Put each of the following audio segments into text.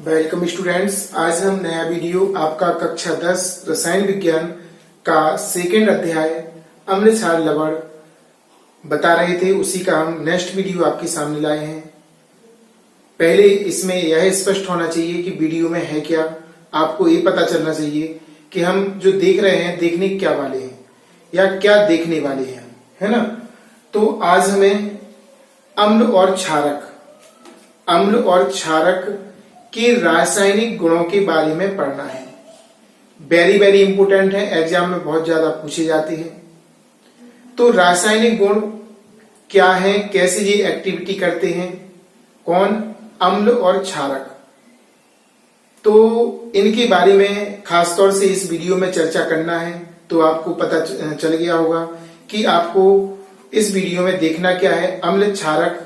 Welcome students. आज हम नया वीडियो आपका कक्षा 10 रसायन विज्ञान का सेकेंड अध्याय अम्ल क्षार लवण बता रहे थे, उसी का हम नेक्स्ट वीडियो आपके सामने लाए हैं। पहले इसमें यह स्पष्ट होना चाहिए कि वीडियो में है क्या। आपको ये पता चलना चाहिए कि हम जो देख रहे हैं देखने क्या वाले हैं या क्या देखने वाले हैं, है ना। तो आज हमें अम्ल और क्षारक के रासायनिक गुणों के बारे में पढ़ना है। वेरी वेरी इंपोर्टेंट है, एग्जाम में बहुत ज्यादा पूछे जाते हैं। तो रासायनिक गुण क्या है, कैसे ये एक्टिविटी करते हैं, कौन, अम्ल और क्षारक। तो इनके बारे में खासतौर से इस वीडियो में चर्चा करना है। तो आपको पता चल गया होगा कि आपको इस वीडियो में देखना क्या है, अम्ल क्षारक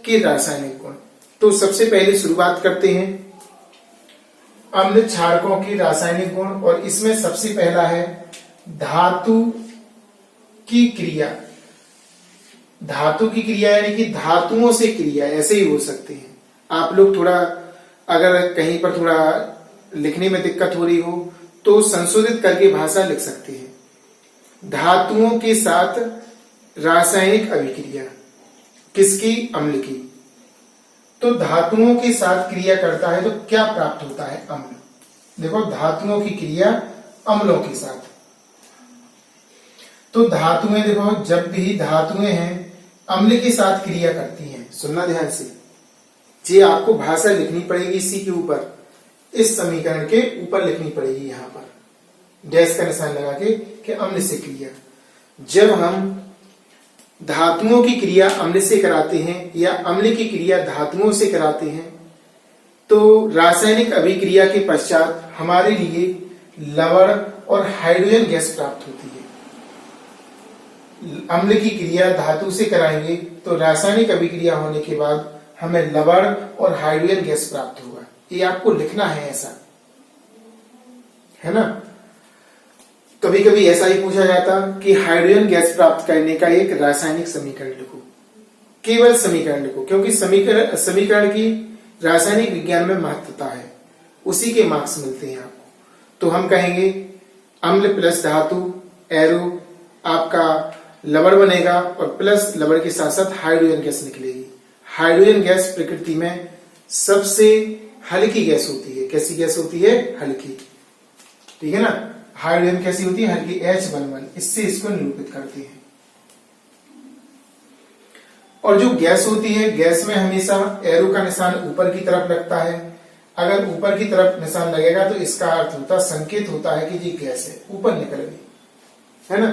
के रासायनिक गुण। तो सबसे पहले शुरुआत करते हैं अम्ल क्षारकों के रासायनिक गुण, और इसमें सबसे पहला है धातु की क्रिया। धातु की क्रिया यानी कि धातुओं से क्रिया, ऐसे ही हो सकते हैं। आप लोग थोड़ा अगर कहीं पर थोड़ा लिखने में दिक्कत हो रही हो तो संशोधित करके भाषा लिख सकते हैं। धातुओं के साथ रासायनिक अभिक्रिया, किसकी, अम्ल की। तो धातुओं के साथ क्रिया करता है तो क्या प्राप्त होता है, अम्ल। देखो, धातुओं की क्रिया अम्लों के साथ। तो धातुएं, देखो, जब भी धातुएं हैं अम्ल के साथ क्रिया करती हैं, सुनना ध्यान से, जी आपको भाषा लिखनी पड़ेगी इसी के ऊपर, इस समीकरण के ऊपर लिखनी पड़ेगी, यहां पर डैश का निशान लगा के कि अम्ल से क्रिया। जब हम धातुओं की क्रिया अम्ल से कराते हैं या अम्ल की क्रिया धातुओं से कराते हैं तो रासायनिक अभिक्रिया के पश्चात हमारे लिए लवण और हाइड्रोजन गैस प्राप्त होती है। अम्ल की क्रिया धातु से कराएंगे तो रासायनिक अभिक्रिया होने के बाद हमें लवण और हाइड्रोजन गैस प्राप्त होगा। ये आपको लिखना है, ऐसा है ना। कभी कभी ऐसा ही पूछा जाता कि हाइड्रोजन गैस प्राप्त करने का एक रासायनिक समीकरण लिखो, केवल समीकरण लिखो, क्योंकि समीकरण की रासायनिक विज्ञान में महत्वता है, उसी के मार्क्स मिलते हैं आपको। तो हम कहेंगे अम्ल प्लस धातु, एरो आपका लवण बनेगा और प्लस लवण के साथ साथ हाइड्रोजन गैस निकलेगी। हाइड्रोजन गैस प्रकृति में सबसे हल्की गैस होती है। कैसी गैस होती है, हल्की, ठीक है ना। हाइड्रोजन कैसी होती है, हल्की, H11, इससे इसको निरूपित करते हैं। और जो गैस होती है, गैस में हमेशा एरो का निशान ऊपर की तरफ लगता है। अगर ऊपर की तरफ निशान लगेगा तो इसका अर्थ होता, संकेत होता है कि ये गैस है, ऊपर निकल गई, है ना।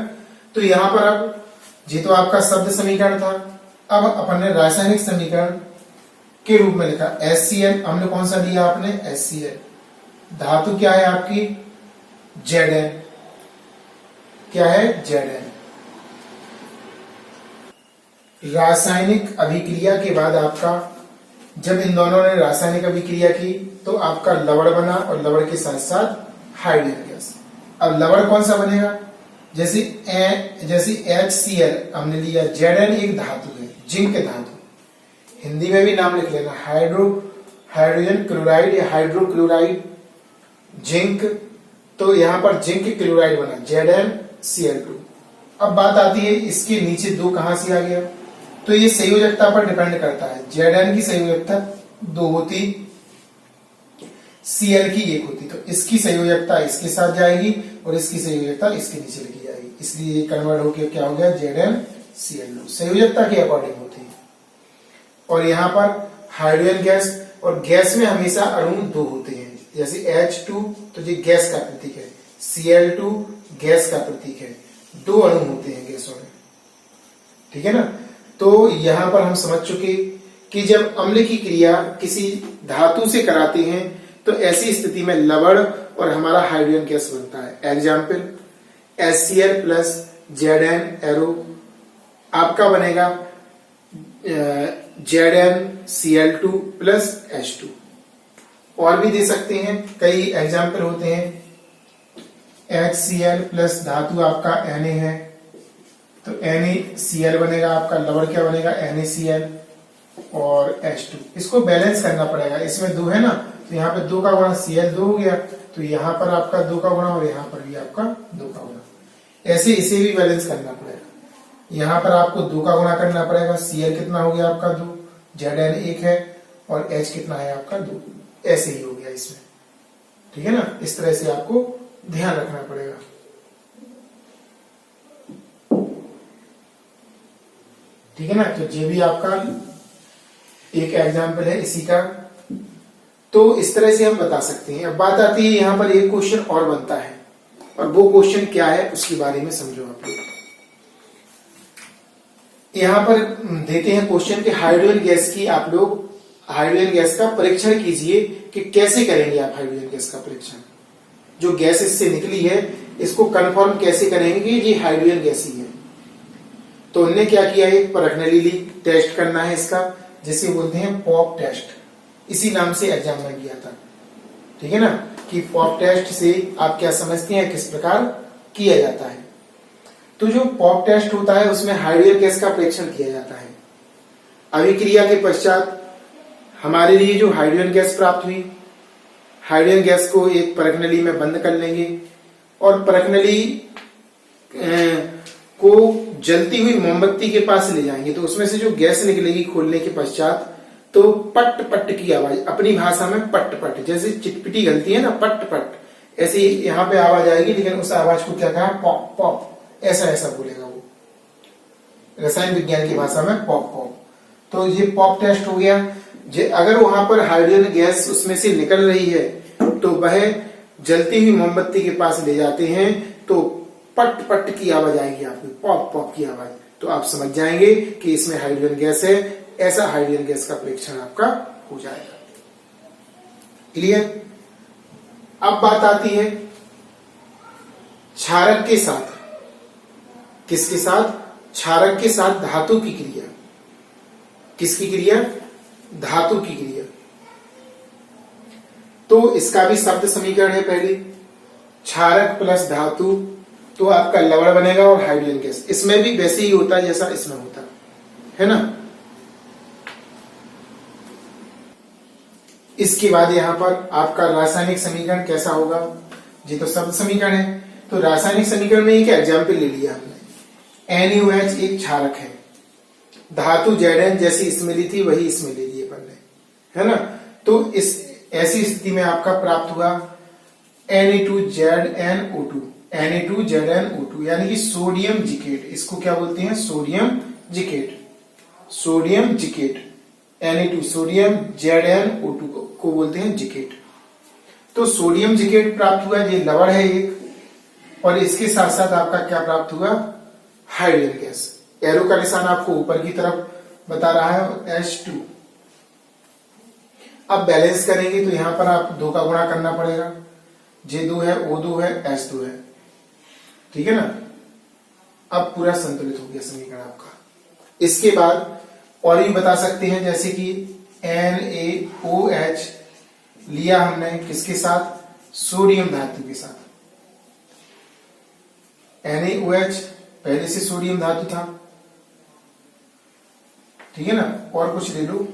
तो यहां पर अब जी तो आपका शब्द समीकरण था, अब अपन ने रासायनिक समीकरण के रूप में लिखा HCl। अम्ल कौन सा लिया आपने, HCl। धातु क्या है आपकी, Zn। क्या है, Zn। रासायनिक अभिक्रिया के बाद आपका, जब इन दोनों ने रासायनिक अभिक्रिया की तो आपका लवण बना और लवण के साथ साथ हाइड्रोजन गैस। अब लवण कौन सा बनेगा, जैसे HCl हमने लिया, Zn एक धातु है, जिंक धातु, हिंदी में भी नाम लिख लेना, हाइड्रोजन क्लोराइड या हाइड्रोक्लोराइड, जिंक। तो यहां पर जिंक क्लोराइड बना, ZnCl2। अब बात आती है इसके नीचे दो कहां से आ गया, तो ये संयोजकता पर डिपेंड करता है। Zn की संयोजकता 2 होती, Cl की 1 होती, तो इसकी संयोजकता इसके साथ जाएगी और इसकी संयोजकता इसके नीचे लिखी जाएगी, इसलिए ये कन्वर्ट होकर क्या हो गया, ZnCl2। संयोजकता के अकॉर्डिंग होती है। और यहां पर हाइड्रोजन गैस, और गैस में हमेशा अणु 2 होते हैं, जैसे H2 तो ये गैस का प्रतीक है, Cl2 गैस का प्रतीक है, 2 अणु होते हैं गैसों में, ठीक है ना। तो यहां पर हम समझ चुके कि जब अम्ल की क्रिया किसी धातु से कराते हैं तो ऐसी स्थिति में लवण और हमारा हाइड्रोजन गैस बनता है। Example HCl plus Zn arrow आपका बनेगा ZnCl2 प्लस H2। और भी दे सकते हैं, कई एग्जाम्पल होते हैं। HCl प्लस धातु आपका Na है तो NaCl बनेगा, आपका लवण क्या बनेगा, NaCl और H2। इसको बैलेंस करना पड़ेगा, इसमें 2 है ना तो यहाँ पे 2 का गुणा Cl 2 हो गया, तो यहाँ पर आपका 2 का गुणा और यहाँ पर भी आपका 2 का गुणा। ऐसे इसे भी बैलेंस करना पड़ेगा। यहाँ पर आपको 2 का गुणा करना पड़ेगा, Cl कितना हो गया आपका 2, Zn 1 है और H कितना है आपका 2, ऐसे ही हो गया इसमें। ठीक है ना, इस तरह से आपको ध्यान रखना पड़ेगा। ठीक है ना, तो ये भी आपका एक एग्जाम्पल है इसी का। तो इस तरह से हम बता सकते हैं। अब बात आती है यहाँ पर एक क्वेश्चन और बनता है, और वो क्वेश्चन क्या है उसके बारे में समझो आप लोग। यहाँ पर देते हैं क्वेश्चन कि हाइड्रोजन गैस की आप लोग हाइड्रोजन गैस का परीक्षण कीजिए कि कैसे करेंगे आप हाइड्रोजन गैस का परीक्षण। जो गैस इससे निकली है इसको कंफर्म कैसे करेंगे कि ये हाइड्रोजन गैस ही है। तो उन्होंने क्या किया, एक परखनली ली टेस्ट करना है इसका, जिसे बोलते हैं पॉप टेस्ट। इसी नाम से एग्जाम में किया था। ठीक है ना, कि पॉप टेस्ट से आप क्या समझते हैं किस प्रकार किया जाता है। तो जो पॉप टेस्ट होता है उसमें हाइड्रोजन गैस का परीक्षण किया जाता है। अभिक्रिया के पश्चात हमारे लिए जो हाइड्रोजन गैस प्राप्त हुई, हाइड्रोजन गैस को एक परखनली में बंद कर लेंगे और परखनली को जलती हुई मोमबत्ती के पास ले जाएंगे। तो उसमें से जो गैस निकलेगी खोलने के पश्चात, तो पट पट की आवाज, अपनी भाषा में पट पट, जैसे चिटपिटी गलती है ना, पट पट, ऐसे यहाँ पे आवाज आएगी, लेकिन उस आवाज को क्या कहा, पॉप पॉप, ऐसा ऐसा बोलेगा वो, रसायन विज्ञान की भाषा में पॉप पॉप। तो ये पॉप टेस्ट हो गया। अगर वहां पर हाइड्रोजन गैस उसमें से निकल रही है तो वह जलती हुई मोमबत्ती के पास ले जाते हैं, तो पट पट की आवाज आएगी आपकी, पॉप पॉप की आवाज। तो आप समझ जाएंगे कि इसमें हाइड्रोजन गैस है। ऐसा हाइड्रोजन गैस का परीक्षण आपका हो जाएगा। क्लियर। अब बात आती है क्षारक के साथ, किसके साथ, क्षारक के साथ धातु की क्रिया। किसकी क्रिया, धातु की क्रिया। तो इसका भी शब्द समीकरण है पहले, क्षारक प्लस धातु, तो आपका लवण बनेगा और हाइड्रोजन गैस। इसमें भी वैसे ही होता है जैसा इसमें होता है ना। इसके बाद यहां पर आपका रासायनिक समीकरण कैसा होगा, ये तो शब्द समीकरण है। तो रासायनिक समीकरण में एक एग्जाम्पल ले लिया हमने, NaOH एक क्षारक है, धातु Zn जैसी इसमें ली थी वही इसमें ले लिए अपन ने, है ना। तो इस ऐसी स्थिति में आपका प्राप्त हुआ Na2ZnO2, Na2ZnO2 यानी कि सोडियम जिकेट। इसको क्या बोलते हैं, sodium zincate, sodium zincate. Na2 sodium, ZnO2 को बोलते हैं जिकेट। तो सोडियम जिकेट प्राप्त हुआ, ये लवण है एक, और इसके साथ साथ आपका क्या प्राप्त हुआ, हाइड्रोजन गैस। एरो का निशान आपको ऊपर की तरफ बता रहा है, H2। अब बैलेंस करेंगे तो यहां पर आप 2 का गुणा करना पड़ेगा, J2 है, O2 है, H2 है। ठीक है ना। अब पूरा संतुलित हो गया समीकरण आपका। इसके बाद और भी बता सकते हैं, जैसे कि NaOH लिया हमने किसके साथ, सोडियम धातु के साथ। NaOH पहले से सोडियम धातु था, ठीक है ना, और कुछ ले लो।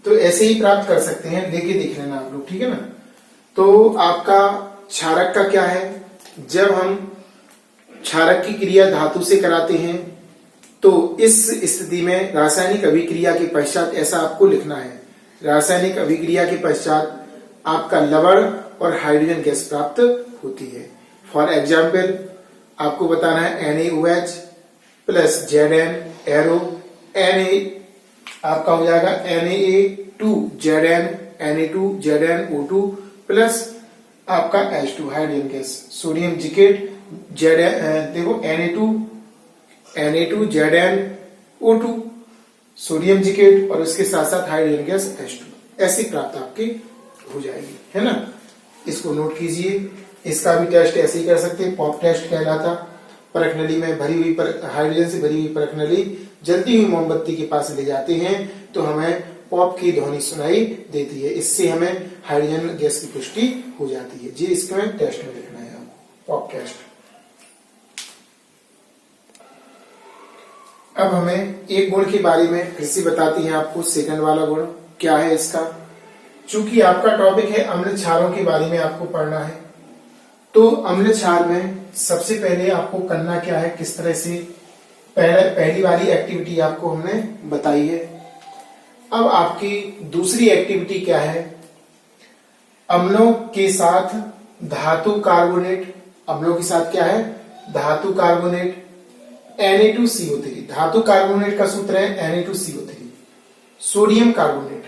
तो ऐसे ही प्राप्त कर सकते हैं, लेके देख लेना आप लोग, ठीक है ना। तो आपका क्षारक का क्या है, जब हम क्षारक की क्रिया धातु से कराते हैं तो इस स्थिति में रासायनिक अभिक्रिया के पश्चात ऐसा आपको लिखना है, रासायनिक अभिक्रिया के पश्चात आपका लवण और हाइड्रोजन गैस प्राप्त होती है। फॉर एग्जाम्पल आपको बताना है NaOH plus Zn arrow, Na आपका हो जाएगा Na2Zn, Na2ZnO2 प्लस आपका H2 हाइड्रोजन गैस, सोडियम जिकेट, देखो Na2ZnO2 सोडियम जिकेट और उसके साथ साथ हाइड्रोजन गैस H2, ऐसी प्राप्त आपकी हो जाएगी, है ना। इसको नोट कीजिए। इसका भी टेस्ट ऐसे ही कर सकते हैं, पॉप टेस्ट कहलाता। परखनली में भरी हुई हाइड्रोजन से भरी हुई परखनली जलती हुई मोमबत्ती के पास ले जाते हैं तो हमें पॉप की ध्वनि सुनाई देती है, इससे हमें हाइड्रोजन गैस की पुष्टि हो जाती है। जी इसमें टेस्ट में लिखना है आपको, पॉप टेस्ट। अब हमें एक गुण के बारे में फिर से बताती हैं आपको, सेकंड वाला गुण। क्या है इसका। चूंकि आपका टॉपिक है अम्ल क्षारों के बारे में आपको पढ़ना है, तो अम्ल क्षार में सबसे पहले आपको करना क्या है, किस तरह से पहली वाली एक्टिविटी आपको हमने बताई है। अब आपकी दूसरी एक्टिविटी क्या है, अम्लों के साथ धातु कार्बोनेट। अम्लों के साथ क्या है, धातु कार्बोनेट Na2CO3। धातु कार्बोनेट का सूत्र है Na2CO3। सोडियम कार्बोनेट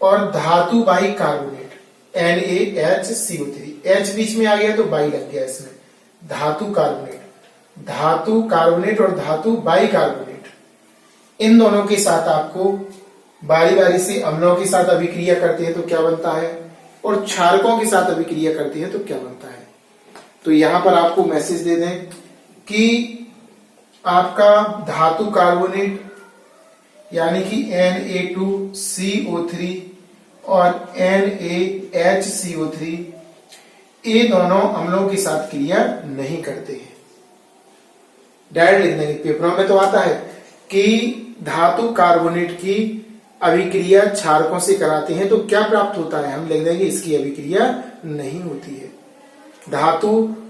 और धातु बाई कार्बोनेट NaHCO3। H बीच में आ गया तो बाई लग गया इसमें। धातु कार्बोनेट और धातु बाई कार्बोनेट, इन दोनों के साथ आपको बारी बारी से अम्लों के साथ अभिक्रिया करते हैं तो क्या बनता है, और क्षारकों के साथ अभिक्रिया करते हैं तो क्या बनता है। तो यहां पर आपको मैसेज दे दें कि आपका धातु कार्बोनेट यानी कि Na2CO3 और NaHCO3 ये दोनों अम्लों के साथ क्रिया नहीं करते हैं। डायरेक्ट लिख देंगे, पेपरों में तो आता है कि धातु कार्बोनेट की अभिक्रिया क्षारकों से कराते हैं तो क्या प्राप्त होता है, हम लिख देंगे इसकी अभिक्रिया नहीं होती है। धातु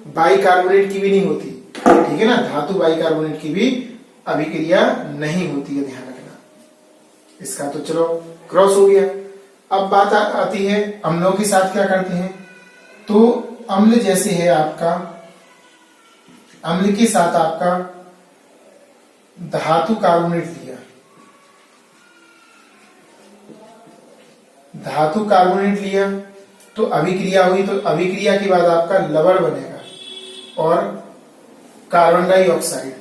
बाई कार्बोनेट की भी नहीं होती, ठीक है ना, धातु बाई कार्बोनेट की भी अभिक्रिया नहीं होती है, ध्यान रखना इसका। तो चलो क्रॉस हो गया। अब बात आती है अम्लों के साथ क्या करते हैं। तो अम्ल जैसे है आपका, अम्ल के साथ आपका धातु कार्बोनेट लिया, धातु कार्बोनेट लिया तो अभिक्रिया हुई, तो अभिक्रिया के बाद आपका लवण बनेगा और कार्बन डाइऑक्साइड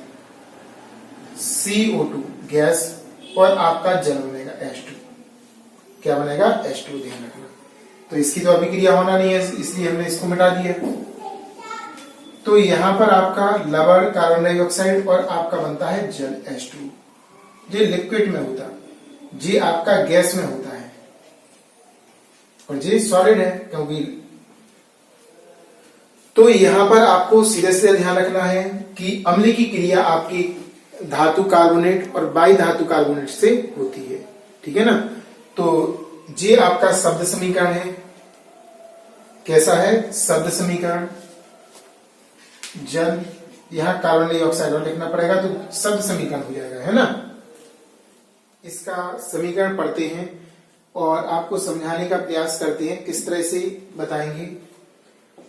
CO2 गैस और आपका जल बनेगा H2। क्या बनेगा, H2, ध्यान रखना। तो इसकी तो अभिक्रिया होना नहीं है, इसलिए हमने इसको मिटा दिया। तो यहां पर आपका लवण, कार्बन डाइऑक्साइड और आपका बनता है जल H2। ये लिक्विड में होता, ये आपका गैस में होता है और ये सॉलिड है क्योंकि। तो यहां पर आपको सीधे सीधे ध्यान रखना है कि अम्ल की क्रिया आपकी धातु कार्बोनेट और बाई धातु कार्बोनेट से होती है, ठीक है ना। तो ये आपका शब्द समीकरण है। कैसा है शब्द समीकरण, जल, यहां कार्बन डाइऑक्साइड और लिखना पड़ेगा तो शब्द समीकरण हो जाएगा, है ना। इसका समीकरण पढ़ते हैं और आपको समझाने का प्रयास करते हैं, किस तरह से बताएंगे।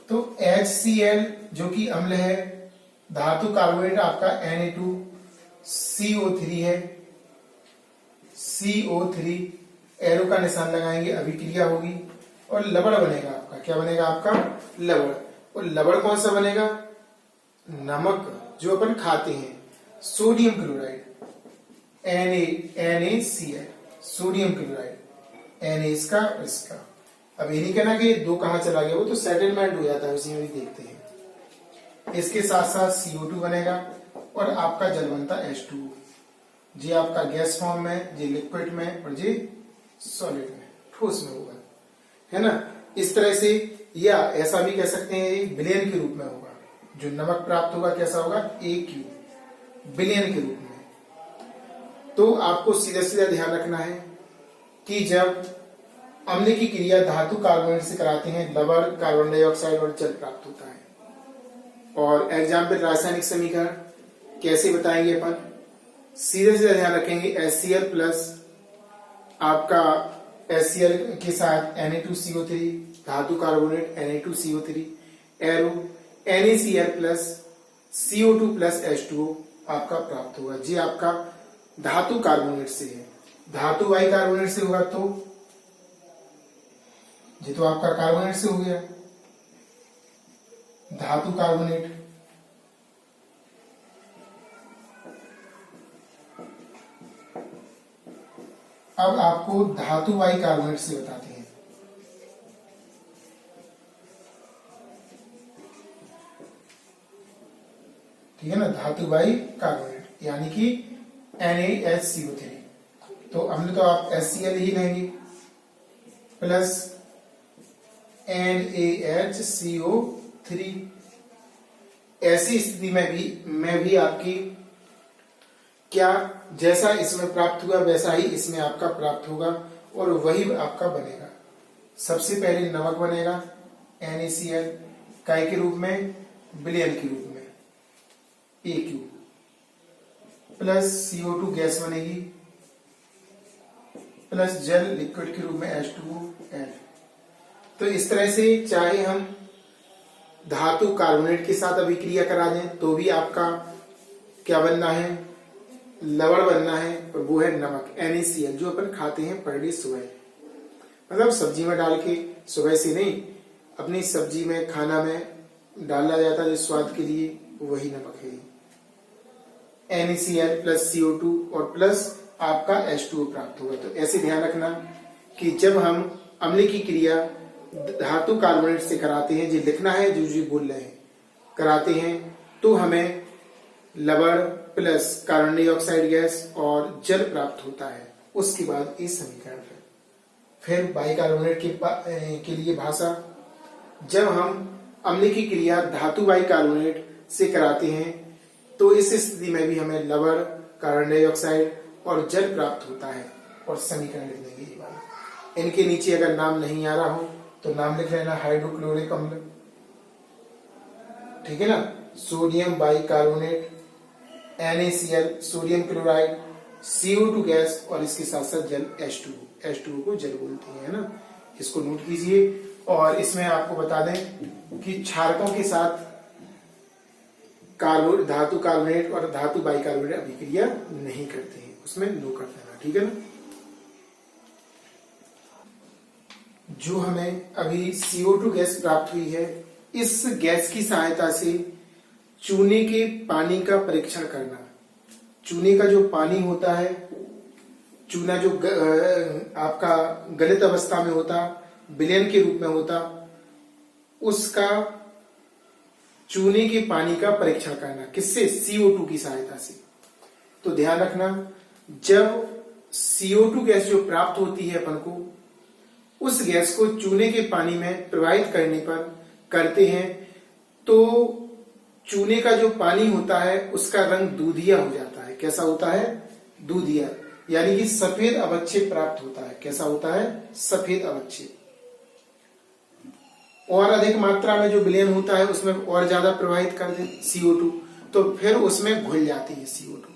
तो HCl जो कि अम्ल है, धातु कार्बोनेट आपका Na2CO3 है, CO3 एरो का निशान लगाएंगे, अभिक्रिया होगी और लवण बनेगा आपका। क्या बनेगा आपका, लवण। और लवण कौन सा बनेगा, नमक जो अपन खाते हैं, sodium chloride NaCl, sodium chloride, Na इसका और इसका। अब ये नहीं कहना कि दो कहां चला गया, वो तो सेटलमेंट हो जाता है, उसी में भी देखते हैं। इसके साथ साथ CO2 बनेगा और आपका जल बनता H2। जी आपका गैस फॉर्म में, जी लिक्विड में और जी सॉलिड में, ठोस में होगा, है ना। इस तरह से, या ऐसा भी कह सकते हैं विलयन के रूप में होगा। जो नमक प्राप्त होगा कैसा होगा, AQ, विलयन के रूप में। तो आपको सीधा सीधा ध्यान रखना है कि जब अम्ल की क्रिया धातु कार्बोनेट से कराते हैं, लवण, कार्बन डाइऑक्साइड और जल प्राप्त होता है। और एग्जाम्पल रासायनिक समीकरण कैसे बताएंगे अपन, सीधे सीधे ध्यान रखेंगे। HCl प्लस आपका HCl के साथ Na2CO3, धातु carbonate Na2CO3, arrow NaCl plus CO2 plus H2O आपका प्राप्त होगा। जी आपका धातु कार्बोनेट से है। धातु बाई कार्बोनेट से होगा तो ये तो आपका कार्बोनेट से हो गया, धातु कार्बोनेट। अब आपको धातु बाई कार्बोनेट से बताते हैं। ठीक है ना, धातु बाई कार्बोनेट यानी कि NaHCO3। तो अम्ल तो आप HCl ही लेंगे प्लस NaHCO3। ऐसी स्थिति में भी आपकी क्या जैसा इसमें प्राप्त हुआ वैसा ही इसमें आपका प्राप्त होगा और वही आपका बनेगा। सबसे पहले नमक बनेगा NaCl काय के रूप में, विलयन के रूप में AQ, प्लस CO2 गैस बनेगी, प्लस जल लिक्विड के रूप में H2O। तो इस तरह से चाहे हम धातु कार्बोनेट के साथ अभिक्रिया करा दें तो भी आपका क्या बनना है, लवण बनना है, और वो है नमक NaCl, जो अपन खाते हैं पर डे सुबह, मतलब सब्जी में डाल के, सुबह से नहीं, अपनी सब्जी में खाना में डाला जाता है स्वाद के लिए, वही नमक है। NaCl प्लस CO2 और प्लस आपका H2O प्राप्त होगा। तो ऐसे ध्यान रखना कि जब हम अम्ल की क्रिया धातु कार्बोनेट से कराते हैं, जो लिखना है जो बोल रहे हैं, कराते हैं तो हमें लवण प्लस कार्बन डाइऑक्साइड गैस और जल प्राप्त होता है। उसके बाद इस समीकरण फिर बाइकार्बोनेट के लिए भाषा, जब हम अम्ल की क्रिया धातु बाइकार्बोनेट से कराते हैं तो इस स्थिति में भी हमें लवण, कार्बन डाइऑक्साइड और जल प्राप्त होता है। और समीकरण लिख देंगे ये वाला। इनके नीचे अगर नाम नहीं आ रहा हो तो नाम लिख लेना हाइड्रोक्लोरिक अम्ल, ठीक है ना, sodium bicarbonate, NaCl sodium chloride, CO2 gas और इसके साथ साथ जल H2O को जल बोलते हैं, है ना, इसको नोट कीजिए। और इसमें आपको बता दें कि क्षारकों के साथ धातु कार्बोनेट और धातु बाइकार्बोनेट अभिक्रिया नहीं करते हैं, उसमें नो कर देना, ठीक है ना। जो हमें अभी CO2 गैस प्राप्त हुई है, इस गैस की सहायता से चूने के पानी का परीक्षण करना। चूने का जो पानी होता है, चूना जो आपका गलित अवस्था में होता, विलयन के रूप में होता, उसका चूने के पानी का परीक्षण करना किससे, CO2 की सहायता से। तो ध्यान रखना, जब CO2 गैस जो प्राप्त होती है अपन को, उस गैस को चूने के पानी में प्रवाहित करने पर करते हैं तो चूने का जो पानी होता है उसका रंग दूधिया हो जाता है। कैसा होता है, दूधिया, यानी कि सफेद अवच्छेद प्राप्त होता है। कैसा होता है, सफेद अवच्छेद। और अधिक मात्रा में जो विलयन होता है उसमें और ज्यादा प्रवाहित कर दे CO2, तो फिर उसमें घुल जाती है CO2,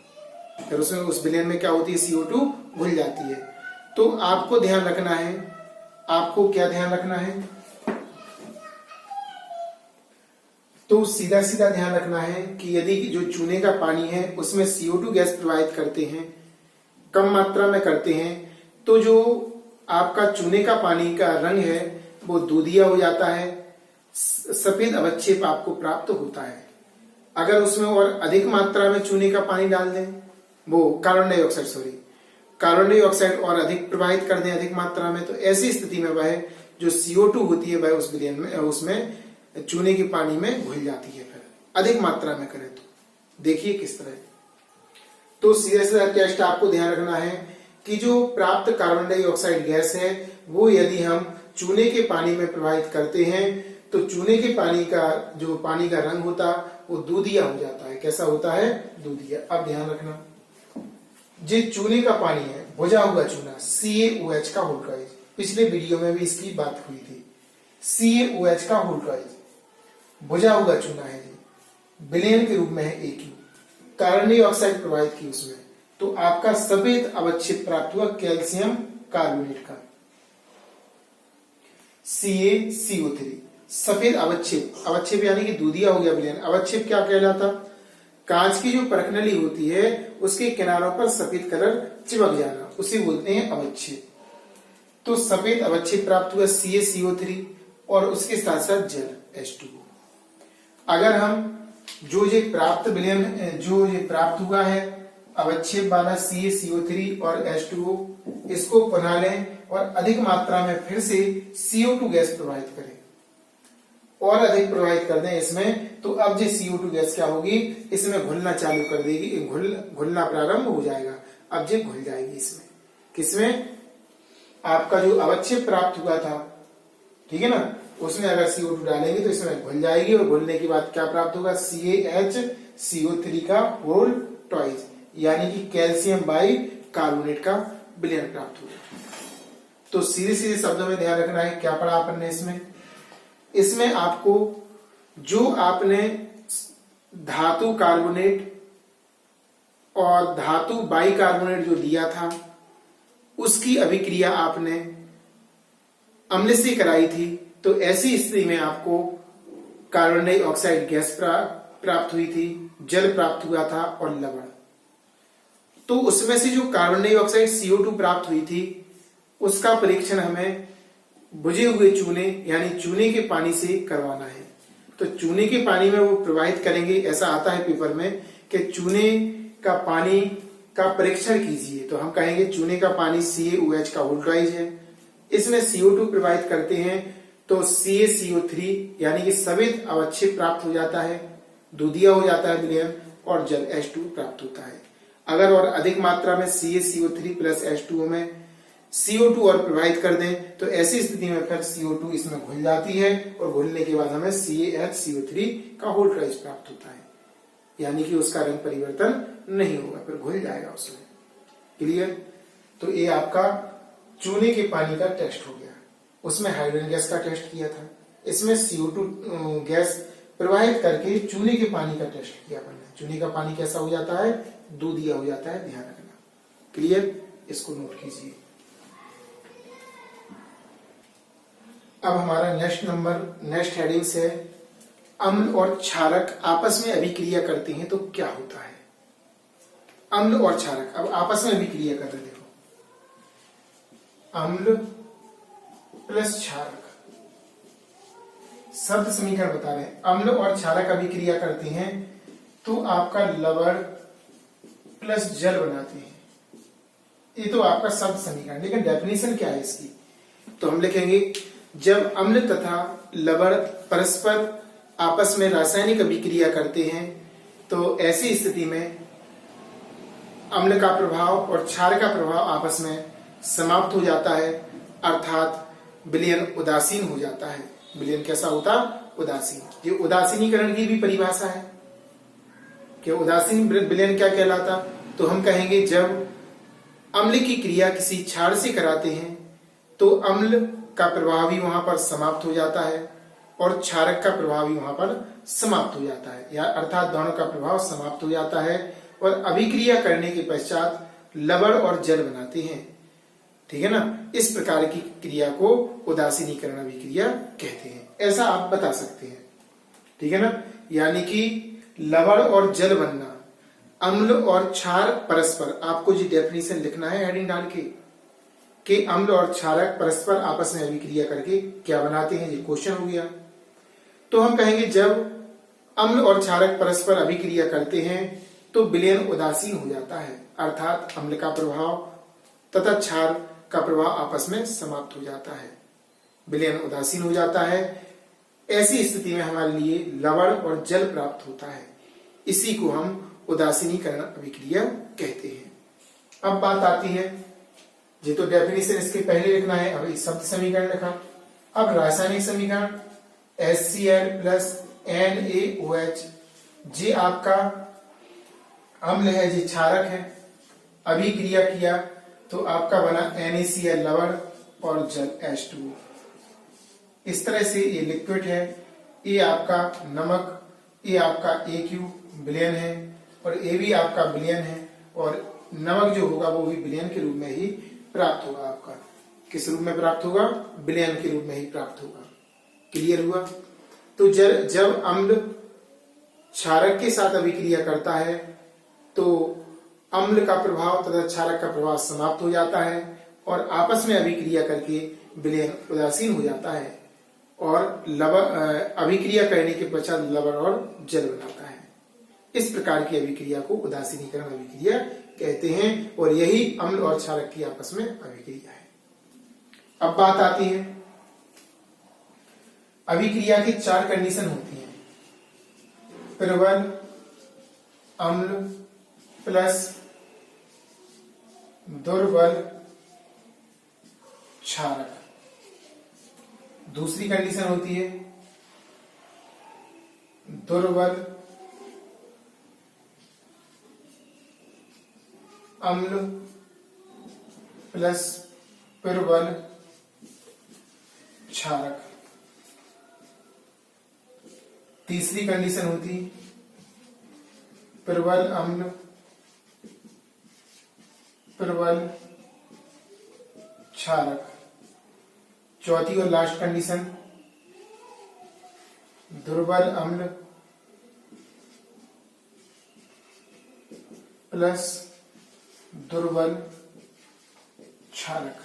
फिर उसमें उस विलयन में क्या होती है, CO2 घुल जाती है। तो आपको ध्यान रखना है, आपको क्या ध्यान रखना है, तो सीधा सीधा ध्यान रखना है कि यदि जो चूने का पानी है उसमें CO2 गैस प्रवाहित करते हैं, कम मात्रा में करते हैं, तो जो आपका चूने का पानी का रंग है वो दूधिया हो जाता है, सफेद अवच्छेद आपको प्राप्त होता है। अगर उसमें और अधिक मात्रा में चूने का पानी डाल दें, वो कार्बन डाइऑक्साइड और अधिक प्रवाहित कर दें अधिक मात्रा में, तो ऐसी स्थिति में वह जो CO2 होती है वह उस विलयन में, उसमें चूने के पानी में घुल जाती है। फिर अधिक मात्रा में करें तो देखिए किस तरह। तो सीधा सीधा टेस्ट आपको ध्यान रखना है कि जो प्राप्त कार्बन डाइऑक्साइड गैस है वो यदि हम चूने के पानी में प्रवाहित करते हैं तो चूने के पानी का जो पानी का रंग होता वो दूधिया हो जाता है। कैसा होता है, दूधिया। अब ध्यान रखना, जो चूने का पानी है, बुझा हुआ चूना, CaOH का होल ट्वाइस, पिछले वीडियो में भी इसकी बात हुई थी। CaOH का होल ट्वाइस बुझा हुआ चूना है जी, विलयन के रूप में है AQ, कार्बन डाइऑक्साइड प्रवाहित की उसमें, तो आपका सफेद अवच्छेद प्राप्त हुआ कैल्शियम कार्बोनेट का, CaCO3, सफेद अवच्छेद यानी कि दूधिया हो गया विलयन। अवच्छेद क्या कहलाता, कांच की जो परखनली होती है उसके किनारों पर सफेद कलर चिपक जाना, उसे बोलते हैं अवच्छेद। तो सफेद अवच्छेद प्राप्त हुआ CaCO3 और उसके साथ साथ जल H2O। अगर हम जो ये प्राप्त विलयन जो ये प्राप्त हुआ है अवच्छेद वाला CaCO3 और H2O, इसको बना लें और अधिक मात्रा में फिर से CO2 गैस प्रवाहित करें और अधिक प्रवाहित कर दें इसमें, तो अब जो CO2 गैस क्या होगी, इसमें घुलना चालू कर देगी, घुलना प्रारंभ हो जाएगा। अब ये घुल जाएगी इसमें, किसमें, आपका जो अवच्छेद प्राप्त हुआ था, ठीक है ना, उसमें अगर CO2 डालेंगे तो इसमें घुल जाएगी और घुलने के बाद क्या प्राप्त होगा, CaHCO3 का होल ट्वाइस, यानी कि कैल्शियम बाई कार्बोनेट का विलयन प्राप्त होगा। तो सीधे सीधे शब्दों में ध्यान रखना है, क्या पढ़ा आपने इसमें आपको जो आपने धातु कार्बोनेट और धातु बाई कार्बोनेट जो दिया था उसकी अभिक्रिया आपने अम्ल से कराई थी, तो ऐसी स्थिति में आपको कार्बन डाइऑक्साइड गैस प्राप्त हुई थी, जल प्राप्त हुआ था और लवण। तो उसमें से जो कार्बन डाइऑक्साइड CO2 प्राप्त हुई थी उसका परीक्षण हमें बुझे हुए चूने यानी चूने के पानी से करवाना है। तो चूने के पानी में वो प्रवाहित करेंगे, ऐसा आता है पेपर में कि चूने का पानी का परीक्षण कीजिए, तो हम कहेंगे चूने का पानी CaOH का वोल्टाइज है, इसमें CO2 प्रवाहित करते हैं तो CaCO3 यानी कि सफेद अवक्षेप प्राप्त हो जाता है, दूधिया हो जाता है विलयन और जल H2 प्राप्त होता है। अगर और अधिक मात्रा में CaCO3 प्लस H2O में CO2 और प्रवाहित कर दें तो ऐसी स्थिति में फिर CO2 इसमें घुल जाती है और घुलने के बाद हमें CaHCO3 का होल राइज प्राप्त होता है, यानी कि उसका रंग परिवर्तन नहीं होगा, फिर घुल जाएगा उसमें। क्लियर? तो ये आपका चूने के पानी का टेस्ट हो गया। उसमें हाइड्रोजन गैस का टेस्ट किया था, इसमें CO2 गैस प्रवाहित करके चूने के पानी का टेस्ट किया हमने। चूने का पानी कैसा हो जाता है? दूधिया हो जाता है, ध्यान रखना। क्लियर? इसको नोट कीजिए। अब हमारा नेक्स्ट हेडिंग्स है अम्ल और क्षारक आपस में अभिक्रिया करते हैं तो क्या होता है। अम्ल और क्षारक अब आपस में अभिक्रिया कर रहे, देखो अम्ल प्लस क्षारक, शब्द समीकरण बता रहे हैं। अम्ल और क्षारक अभिक्रिया करते हैं तो आपका लवण प्लस जल बनाते हैं, ये तो आपका शब्द समीकरण। लेकिन डेफिनेशन क्या है इसकी? तो हम लिखेंगे जब अम्ल तथा लवण परस्पर आपस में रासायनिक अभिक्रिया करते हैं तो ऐसी स्थिति में अम्ल का प्रभाव और क्षार का प्रभाव आपस में समाप्त हो जाता है, अर्थात विलयन उदासीन हो जाता है। विलयन कैसा होता? उदासीन। ये उदासीनीकरण की भी परिभाषा है कि उदासीन विलयन क्या कहलाता। तो हम कहेंगे जब अम्ल की क्रिया किसी क्षार से कराते हैं तो अम्ल का प्रभाव भी वहां पर समाप्त हो जाता है और क्षारक का प्रभाव भी वहां पर समाप्त हो जाता है, या अर्थात दोनों का प्रभाव समाप्त हो जाता है और अभिक्रिया करने के पश्चात लवण और जल बनाते हैं। ठीक है ना? इस प्रकार की क्रिया को उदासीनीकरण अभिक्रिया कहते हैं, ऐसा आप बता सकते हैं। ठीक है ना? यानी कि लवण और जल बनना, अम्ल और क्षार परस्पर, आपको जी डेफिनेशन लिखना है हेडिंग डाल के कि अम्ल और क्षारक परस्पर आपस में अभिक्रिया करके क्या बनाते हैं, ये क्वेश्चन हो गया। तो हम कहेंगे जब अम्ल और क्षारक परस्पर अभिक्रिया करते हैं तो विलयन उदासीन हो जाता है, अर्थात अम्ल का प्रभाव तथा क्षार का प्रभाव आपस में समाप्त हो जाता है, विलयन उदासीन हो जाता है। ऐसी स्थिति में हमारे लिए लवण और जल प्राप्त होता है, इसी को हम उदासीनीकरण अभिक्रिया कहते हैं। अब बात आती है, ये तो डेफिनेशन इसके पहले लिखना है, अब शब्द समीकरण लिखा। अब रासायनिक समीकरण HCl प्लस NaOH, ये आपका अम्ल है, ये क्षारक है, अभिक्रिया किया तो आपका बना NaCl लवण और जल H2O। इस तरह से ये लिक्विड है, ये आपका नमक, ये आपका AQ विलयन है और ये भी आपका विलयन है, और नमक जो होगा वो भी विलयन के रूप में ही प्राप्त होगा। आपका किस रूप में प्राप्त होगा? विलयन के रूप में ही प्राप्त होगा। क्लियर हुआ? तो जब अम्ल क्षारक के साथ अभिक्रिया करता है तो अम्ल का प्रभाव तथा क्षारक का प्रभाव समाप्त हो जाता है और आपस में अभिक्रिया करके विलयन उदासीन हो जाता है और अभिक्रिया करने के पश्चात लवण और जल बनाता है। इस प्रकार की अभिक्रिया को उदासीनीकरण अभिक्रिया कहते हैं और यही अम्ल और क्षारक की आपस में अभिक्रिया है। अब बात आती है, अभिक्रिया की 4 कंडीशन होती हैं, प्रबल अम्ल प्लस दुर्बल क्षारक। दूसरी कंडीशन होती है दुर्बल अम्ल प्लस प्रबल क्षारक। तीसरी कंडीशन होती प्रबल अम्ल प्रबल क्षारक। चौथी और लास्ट कंडीशन दुर्बल अम्ल प्लस दुर्बल क्षारक।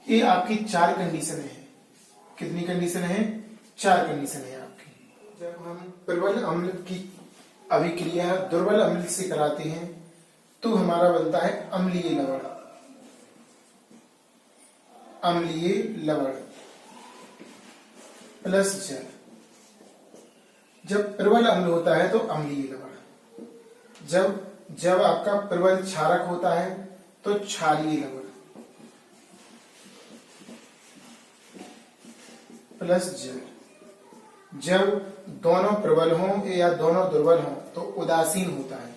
ये आपकी 4 कंडीशन है। कितनी कंडीशन है? 4 कंडीशन है आपकी। जब हम प्रबल अम्ल की अभिक्रिया दुर्बल अम्ल से कराते हैं तो हमारा बनता है अम्लीय लवण। अम्लीय लवण प्लस जल। जब प्रबल अम्ल होता है तो अम्लीय लवण। जब आपका प्रबल क्षारक होता है तो क्षारीय लवण प्लस जल। जब दोनों प्रबल हों या दोनों दुर्बल हों तो उदासीन होता है।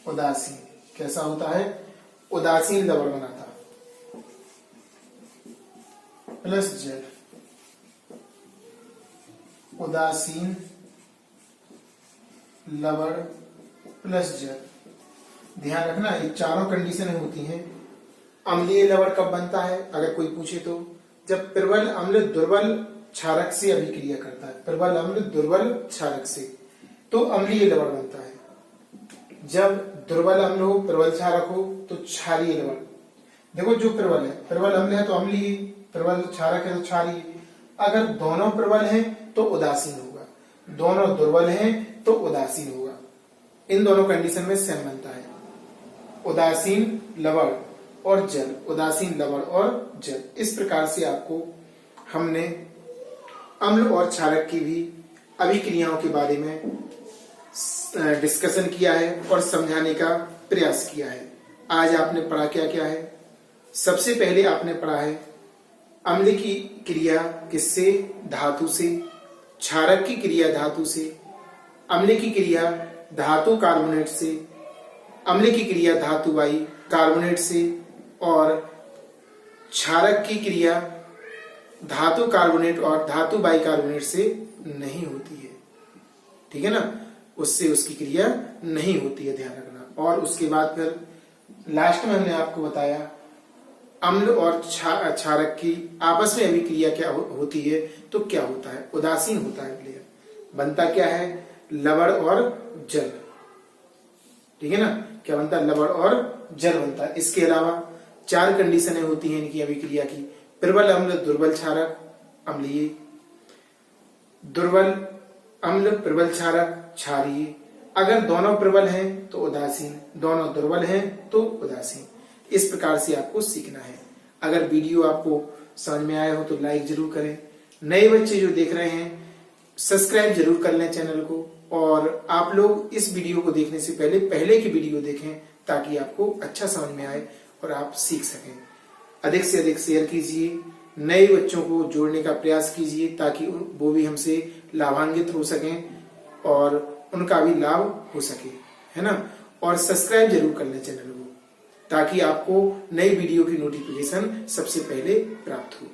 उदासीन कैसा होता है? उदासीन लवण बनाता प्लस जल। उदासीन लवण प्लस जल। ध्यान रखना ये चारों कंडीशन होती हैं। अम्लीय लवण कब बनता है अगर कोई पूछे तो? जब प्रबल अम्ल दुर्बल क्षारक से अभिक्रिया करता है। प्रबल अम्ल दुर्बल क्षारक से तो अम्लीय लवण बनता है। जब दुर्बल अम्ल हो प्रबल क्षारक हो तो क्षारीय लवण। देखो जो प्रबल है प्रबल अम्ल है तो अम्लीय, प्रबल क्षारक है तो क्षारीय। अगर दोनों प्रबल हैं तो उदासीन होगा, दोनों दुर्बल हैं तो उदासीन होगा। इन दोनों कंडीशन में सेम बनता है। उदासीन लवण और जल, उदासीन लवण और जल। इस प्रकार से आपको हमने अम्ल और क्षारक की भी अभिक्रियाओं के बारे में डिस्कशन किया है और समझाने का प्रयास किया है। आज आपने पढ़ा क्या क्या है? सबसे पहले आपने पढ़ा है अम्ल की क्रिया किससे? धातु से। क्षारक की क्रिया धातु से। अम्ल की क्रिया धातु कार्बोनेट से। अम्ल की क्रिया धातु बाई कार्बोनेट से। और क्षारक की क्रिया धातु कार्बोनेट और धातु बाई कार्बोनेट से नहीं होती है। ठीक है ना? उससे उसकी क्रिया नहीं होती है, ध्यान रखना। और उसके बाद फिर लास्ट में हमने आपको बताया अम्ल और क्षारक की आपस में अभिक्रिया क्या होती है तो क्या होता है? उदासीन होता है। क्लियर? बनता क्या है? लवण और जल। ठीक है ना? क्या बनता है? लवण और जल बनता है। इसके अलावा 4 कंडीशनें होती हैं इनकी अभिक्रिया की। प्रबल अम्ल दुर्बल क्षारक अम्लीय, दुर्बल अम्ल प्रबल क्षारक क्षारीय। अगर दोनों प्रबल हैं तो उदासीन, दोनों दुर्बल हैं तो उदासीन। इस प्रकार से आपको सीखना है। अगर वीडियो आपको समझ में आया हो तो लाइक जरूर करें। नए बच्चे जो देख रहे हैं सब्सक्राइब जरूर कर लें चैनल को। और आप लोग इस वीडियो को देखने से पहले की वीडियो देखें ताकि आपको अच्छा समझ में आए और आप सीख सकें। अधिक से अधिक शेयर कीजिए, नए बच्चों को जोड़ने का प्रयास कीजिए ताकि वो भी हमसे लाभान्वित हो सकें और उनका भी लाभ हो सके, है ना? और सब्सक्राइब जरूर कर लें चैनल को ताकि आपको नई वीडियो की नोटिफिकेशन सबसे पहले प्राप्त हो।